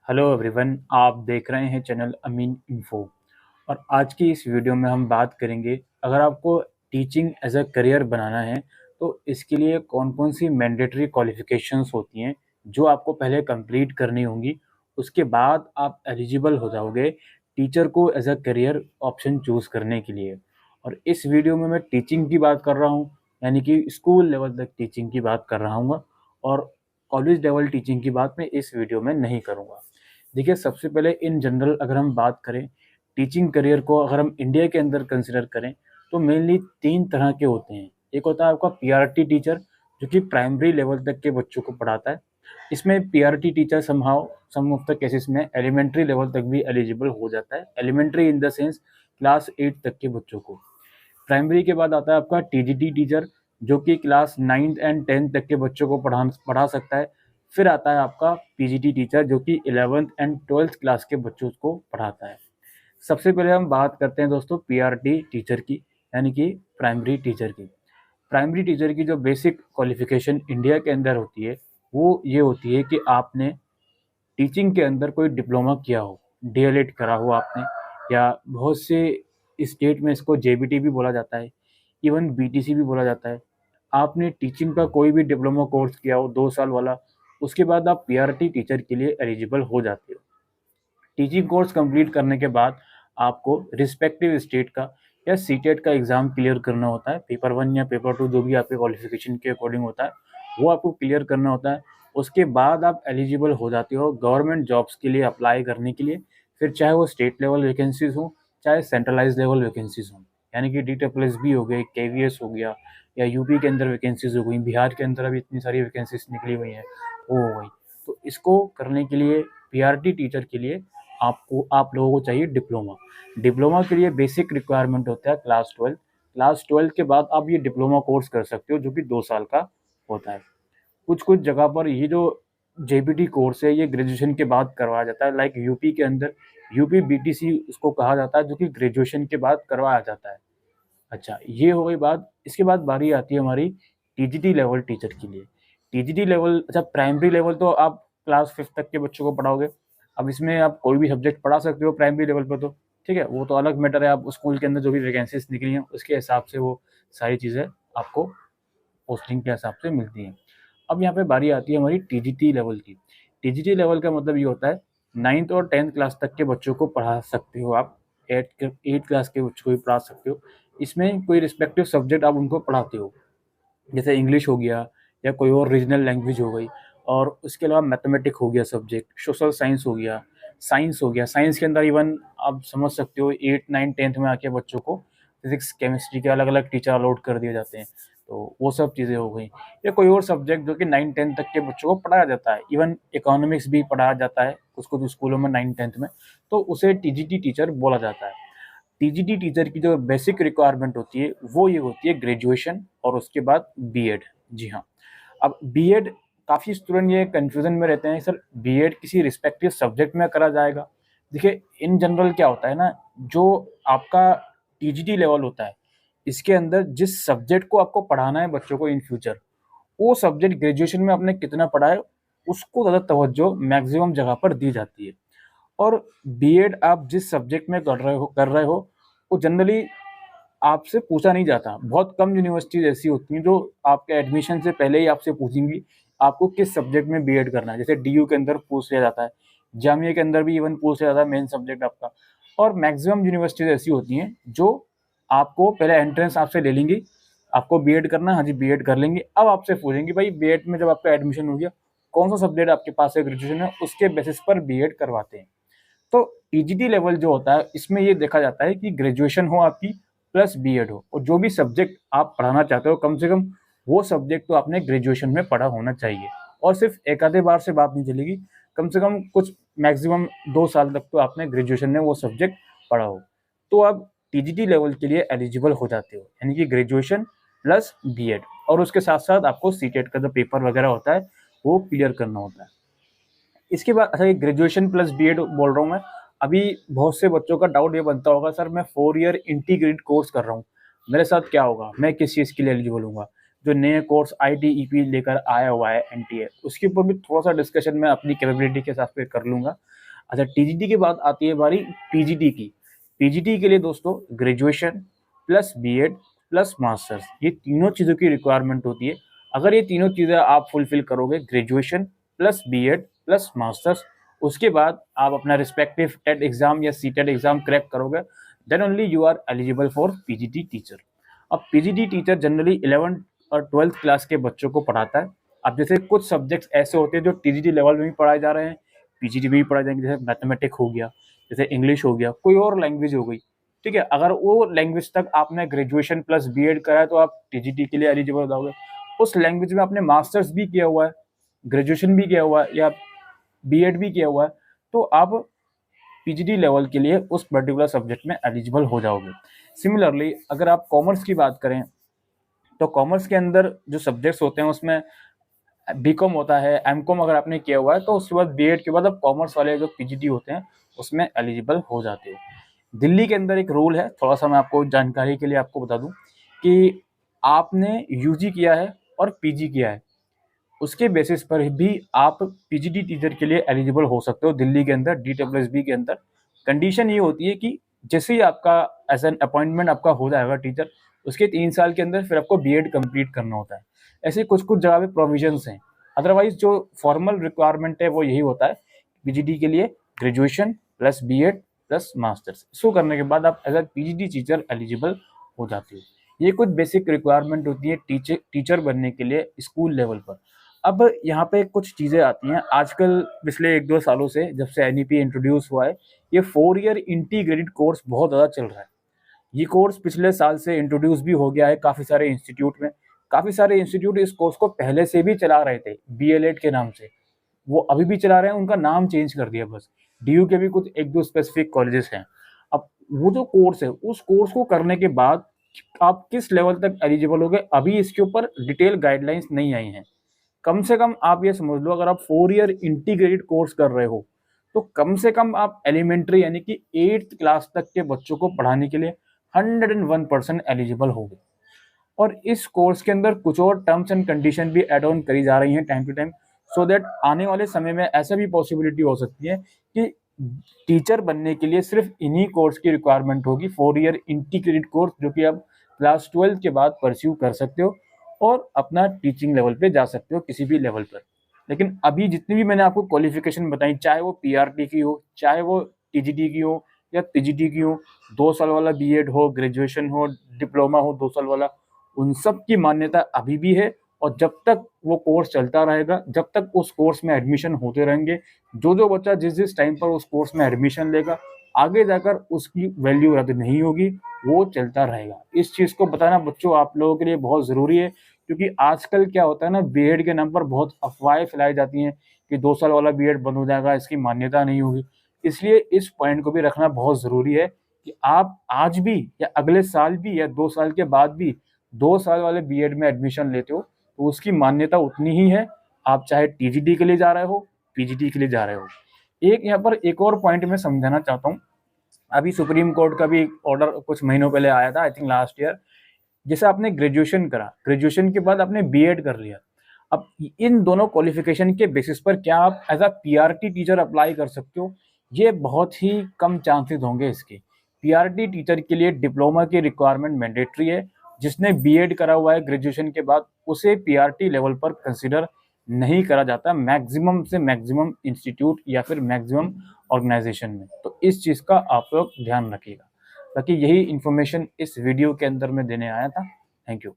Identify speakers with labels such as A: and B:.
A: Hello everyone, आप देख रहे हैं चैनल अमीन इन्फो। और आज की इस वीडियो में हम बात करेंगे, अगर आपको टीचिंग एज अ करियर बनाना है तो इसके लिए कौन कौन सी मैंडेटरी क्वालिफिकेशंस होती हैं जो आपको पहले कंप्लीट करनी होंगी। उसके बाद आप एलिजिबल हो जाओगे टीचर को as a career option choose करने के लिए। और इस वीडियो में मैं टीचिंग की बात कर रहा हूँ, यानी कि स्कूल लेवल तक टीचिंग की बात कर रहा हूँ, और कॉलेज लेवल टीचिंग की बात मैं इस वीडियो में नहीं करूँगा। देखिए, सबसे पहले इन जनरल अगर हम बात करें टीचिंग करियर को, अगर हम इंडिया के अंदर कंसिडर करें तो मेनली 3 तरह के होते हैं। एक होता है आपका पीआरटी टीचर, जो कि प्राइमरी लेवल तक के बच्चों को पढ़ाता है। इसमें PRT teacher some of the cases में एलिमेंट्री लेवल तक भी एलिजिबल हो जाता है। Elementary in the sense class 8 तक के बच्चों को। प्राइमरी के बाद आता है आपका टीजीटी टीचर, जो कि क्लास 9th एंड 10th तक के बच्चों को पढ़ा सकता है। फिर आता है आपका पीजीटी टीचर, जो कि 11th एंड 12th क्लास के बच्चों को पढ़ाता है। सबसे पहले हम बात करते हैं दोस्तों पीआरटी टीचर की, यानी कि प्राइमरी टीचर की। प्राइमरी टीचर की जो बेसिक क्वालिफिकेशन इंडिया के अंदर होती है वो ये होती है कि आपने टीचिंग के अंदर कोई डिप्लोमा किया हो, डीएलएड करा हो आपने, या बहुत से स्टेट में इसको जेबीटी भी बोला जाता है, इवन बीटीसी भी बोला जाता है। आपने टीचिंग का कोई भी डिप्लोमा कोर्स किया हो 2 साल वाला, उसके बाद आप पीआरटी टीचर के लिए एलिजिबल हो जाते हो। टीचिंग कोर्स कंप्लीट करने के बाद आपको रिस्पेक्टिव स्टेट का या सीटेट का एग्ज़ाम क्लियर करना होता है। पेपर 1 या पेपर 2 जो भी आपके क्वालिफिकेशन के अकॉर्डिंग होता है, वो आपको क्लियर करना होता है। उसके बाद आप एलिजिबल हो जाते हो गवर्नमेंट जॉब्स के लिए अप्लाई करने के लिए। फिर चाहे वो स्टेट लेवल वैकेंसीज हो, चाहे सेंट्रलाइज लेवल वैकेंसीज हों, यानी कि DSSB हो गए, केवीएस हो गया, या यूपी के अंदर वैकेंसीज हो गई, बिहार के अंदर अभी इतनी सारी वैकेंसीज निकली हुई हैं, वो हो गई। तो इसको करने के लिए पीआरटी टीचर के लिए आप लोगों को चाहिए डिप्लोमा। डिप्लोमा के लिए बेसिक रिक्वायरमेंट होता है क्लास 12 के बाद आप ये डिप्लोमा कोर्स कर सकते हो, जो कि 2 साल का होता है। कुछ कुछ जगह पर ये जो जेबीटी कोर्स है ये ग्रेजुएशन के बाद करवाया जाता है। लाइक यूपी के अंदर यूपी बीटीसी उसको कहा जाता है, जो कि ग्रेजुएशन के बाद करवाया जाता है। अच्छा, ये हो गई बात। इसके बाद बारी आती है हमारी टीजीटी लेवल टीचर के लिए। टीजीटी लेवल, अच्छा, प्राइमरी लेवल तो आप क्लास 5 तक के बच्चों को पढ़ाओगे। अब इसमें आप कोई भी सब्जेक्ट पढ़ा सकते हो प्राइमरी लेवल पर, तो ठीक है, वो तो अलग मैटर है। आप स्कूल के अंदर जो भी वैकेंसीज निकली हैं उसके हिसाब से वो सारी चीज़ें आपको पोस्टिंग के हिसाब से मिलती हैं। अब यहाँ पे बारी आती है हमारी टीजीटी लेवल की। टीजीटी लेवल का मतलब ये होता है 9th और 10th क्लास तक के बच्चों को पढ़ा सकते हो आप। 8 क्लास के बच्चों को भी पढ़ा सकते हो। इसमें कोई रिस्पेक्टिव सब्जेक्ट आप उनको पढ़ाते हो, जैसे इंग्लिश हो गया या कोई और रीजनल लैंग्वेज हो गई, और उसके अलावा मैथमेटिक हो गया सब्जेक्ट, सोशल साइंस हो गया, साइंस हो गया। साइंस के अंदर इवन आप समझ सकते हो 8 9 10th में आके बच्चों को फिजिक्स केमिस्ट्री के अलग अलग टीचर अलॉट कर दिए जाते हैं। तो वो सब चीज़ें हो गई। या कोई और सब्जेक्ट जो कि 9 10th तक के बच्चों को पढ़ाया जाता है, इवन इकोनॉमिक्स भी पढ़ाया जाता है कुछ कुछ स्कूलों में 9 10th में, तो उसे टीजीटी टीचर बोला जाता है। टीजीटी टीचर की जो बेसिक रिक्वायरमेंट होती है वो ये होती है ग्रेजुएशन और उसके बाद बीएड। जी हाँ। अब बीएड, काफ़ी स्टूडेंट ये कन्फ्यूजन में रहते हैं, सर बीएड किसी रिस्पेक्टिव सब्जेक्ट में करा जाएगा। देखिए, इन जनरल क्या होता है ना, जो आपका टीजीटी लेवल होता है इसके अंदर जिस सब्जेक्ट को आपको पढ़ाना है बच्चों को इन फ्यूचर, वो सब्जेक्ट ग्रेजुएशन में आपने कितना पढ़ा है उसको ज़्यादा तवज्जो मैक्सिमम जगह पर दी जाती है। और बीएड आप जिस सब्जेक्ट में कर रहे हो वो जनरली आपसे पूछा नहीं जाता। बहुत कम यूनिवर्सिटीज़ ऐसी होती हैं जो आपके एडमिशन से पहले ही आपसे पूछेंगी आपको किस सब्जेक्ट में बीएड करना है। जैसे डीयू के अंदर पूछ लिया जाता है, जामिया के अंदर भी इवन पूछ लिया जाता है मेन सब्जेक्ट आपका। और मैक्सिमम यूनिवर्सिटीज़ ऐसी होती हैं जो आपको पहले एंट्रेंस आपसे ले लेंगी, आपको बीएड करना है, हाँ जी बीएड कर लेंगे। अब आपसे पूछेंगे भाई बीएड में जब आपका एडमिशन हो गया कौन सा सब्जेक्ट आपके पास है ग्रेजुएशन में, उसके बेसिस पर बीएड करवाते हैं। तो टीजीटी लेवल जो होता है इसमें ये देखा जाता है कि ग्रेजुएशन हो आपकी प्लस बीएड हो, और जो भी सब्जेक्ट आप पढ़ाना चाहते हो कम से कम वो सब्जेक्ट तो आपने ग्रेजुएशन में पढ़ा होना चाहिए। और सिर्फ एक आधे बार से बात नहीं चलेगी, कम से कम कुछ मैक्सिमम 2 साल तक तो आपने ग्रेजुएशन में वो सब्जेक्ट पढ़ा हो, तो आप टीजीटी लेवल के लिए एलिजिबल हो जाते हो, यानी कि ग्रेजुएशन प्लस बीएड। और उसके साथ साथ आपको सीटेट का जो पेपर वगैरह होता है वो क्लियर करना होता है। इसके बाद, अच्छा, ये ग्रेजुएशन प्लस बीएड बोल रहा हूँ मैं। अभी बहुत से बच्चों का डाउट ये बनता होगा, सर मैं 4 ईयर इंटीग्रेटेड कोर्स कर रहा हूँ, मेरे साथ क्या होगा, मैं किस चीज़ के लिए एलिजिबल हूँगा। जो नए कोर्स ITEP लेकर आया हुआ है NTA, उसके ऊपर भी थोड़ा सा डिस्कशन मैं अपनी कैपेबिलिटी के हिसाब से कर लूँगा। अच्छा, TGT की बात आती है बारी PGT की। PGT के लिए दोस्तों graduation plus BEd plus masters, ये तीनों चीज़ों की रिक्वायरमेंट होती है। अगर ये तीनों चीज़ें आप फुलफिल करोगे, graduation plus BEd plus masters, उसके बाद आप अपना रिस्पेक्टिव टेट एग्जाम या CTET एग्जाम क्रैक करोगे, then only you are eligible for PGT teacher. अब PGT टीचर जनरली 11th और 12th क्लास के बच्चों को पढ़ाता है। अब जैसे कुछ सब्जेक्ट्स ऐसे होते हैं जो TGT लेवल में भी पढ़ाए जा रहे हैं, PGT में भी पढ़ाए जाएंगे, जैसे मैथमेटिक हो गया, जैसे इंग्लिश हो गया, कोई और लैंग्वेज हो गई, ठीक है। अगर वो लैंग्वेज तक आपने ग्रेजुएशन प्लस BEd करा है तो आप TGT के लिए एलिजिबल हो जाओगे। उस लैंग्वेज में आपने मास्टर्स भी किया हुआ है, ग्रेजुएशन भी किया हुआ है या BEd भी किया हुआ है, तो आप PGT लेवल के लिए उस पर्टिकुलर सब्जेक्ट में एलिजिबल हो जाओगे। सिमिलरली अगर आप कॉमर्स की बात करें तो कॉमर्स के अंदर जो सब्जेक्ट्स होते हैं उसमें BCom होता है, MCom अगर आपने किया हुआ है तो उसके बाद BEd के बाद अब कॉमर्स वाले जो PGT होते हैं उसमें एलिजिबल हो जाते हो। दिल्ली के अंदर एक रूल है, थोड़ा सा मैं आपको जानकारी के लिए आपको बता दूं कि आपने UG किया है और PG किया है, उसके बेसिस पर भी आप PGT टीचर के लिए एलिजिबल हो सकते हो दिल्ली के अंदर, DSSB के अंदर। कंडीशन ये होती है कि जैसे ही आपका एज एन अपॉइंटमेंट आपका हो जाएगा टीचर, उसके 3 साल के अंदर फिर आपको BEd कंप्लीट करना होता है। ऐसे कुछ कुछ जगह पे प्रोविजंस हैं, अदरवाइज जो फॉर्मल रिक्वायरमेंट है वो यही होता है PGT के लिए graduation plus BEd plus masters. इसको करने के बाद आप as a PGT teacher eligible हो जाते हो। ये कुछ बेसिक रिक्वायरमेंट होती है टीचर बनने के लिए स्कूल लेवल पर। अब यहाँ पे कुछ चीज़ें आती हैं आजकल, पिछले 1-2 सालों से जब से NEP इंट्रोड्यूस हुआ है, ये 4 ईयर इंटीग्रेटेड कोर्स बहुत ज़्यादा चल रहा है। ये कोर्स पिछले साल से इंट्रोड्यूस भी हो गया है काफ़ी सारे इंस्टीट्यूट में। काफ़ी सारे इंस्टीट्यूट इस कोर्स को पहले से भी चला रहे थे BLED के नाम से, वो अभी भी चला रहे हैं, उनका नाम चेंज कर दिया बस। DU के भी कुछ 1-2 स्पेसिफिक कॉलेजेस हैं। अब वो जो कोर्स है, उस कोर्स को करने के बाद आप किस लेवल तक एलिजिबल होगे, अभी इसके ऊपर डिटेल गाइडलाइंस नहीं आई हैं। कम से कम आप ये समझ लो, अगर आप 4 ईयर इंटीग्रेटेड कोर्स कर रहे हो तो कम से कम आप एलिमेंट्री यानी कि 8th क्लास तक के बच्चों को पढ़ाने के लिए 101% एलिजिबल होगे। और इस कोर्स के अंदर कुछ और टर्म्स एंड कंडीशन भी एड ऑन करी जा रही हैं time to time, so that आने वाले समय में ऐसा भी पॉसिबिलिटी हो सकती है कि टीचर बनने के लिए सिर्फ इन्हीं कोर्स की रिक्वायरमेंट होगी, 4 ईयर इंटीग्रेटेड कोर्स, जो कि आप क्लास 12 के बाद परस्यू कर सकते हो और अपना टीचिंग लेवल पे जा सकते हो किसी भी लेवल पर। लेकिन अभी जितनी भी मैंने आपको क्वालिफिकेशन बताई, चाहे वो PRT की हो, चाहे वो TGT की हो या PGT की हो, 2 साल वाला BEd हो, ग्रेजुएशन हो, डिप्लोमा हो 2 साल वाला, उन सब की मान्यता अभी भी है। और जब तक वो कोर्स चलता रहेगा, जब तक उस कोर्स में एडमिशन होते रहेंगे, जो बच्चा जिस टाइम पर उस कोर्स में एडमिशन लेगा, आगे जाकर उसकी वैल्यू रद्द नहीं होगी, वो चलता रहेगा। इस चीज़ को बताना बच्चों आप लोगों के लिए बहुत ज़रूरी है, क्योंकि आजकल क्या होता है ना, BEd के नाम पर बहुत अफवाहें फैलाई जाती हैं कि 2 साल वाला BEd बंद हो जाएगा, इसकी मान्यता नहीं होगी। इसलिए इस पॉइंट को भी रखना बहुत ज़रूरी है कि आप आज भी या अगले साल भी या 2 साल के बाद भी 2 साल वाले BEd में एडमिशन लेते हो तो उसकी मान्यता उतनी ही है, आप चाहे TGT के लिए जा रहे हो, PGT के लिए जा रहे हो। यहाँ पर एक और पॉइंट मैं समझाना चाहता हूँ। अभी सुप्रीम कोर्ट का भी ऑर्डर कुछ महीनों पहले आया था, आई थिंक लास्ट ईयर। जैसे आपने ग्रेजुएशन करा, ग्रेजुएशन के बाद आपने BEd कर लिया, अब इन दोनों क्वालिफिकेशन के बेसिस पर क्या आप as a PRT teacher apply कर सकते हो? ये बहुत ही कम चांसेस होंगे इसके। PRT टीचर के लिए डिप्लोमा की रिक्वायरमेंट मैंडेटरी है। जिसने BEd करा हुआ है ग्रेजुएशन के बाद, उसे PRT लेवल पर कंसिडर नहीं करा जाता मैक्सिमम से मैक्सिमम इंस्टीट्यूट या फिर मैक्सिमम ऑर्गेनाइजेशन में। तो इस चीज़ का आप लोग ध्यान रखिएगा। बाकी यही इन्फॉर्मेशन इस वीडियो के अंदर मैं देने आया था। Thank you.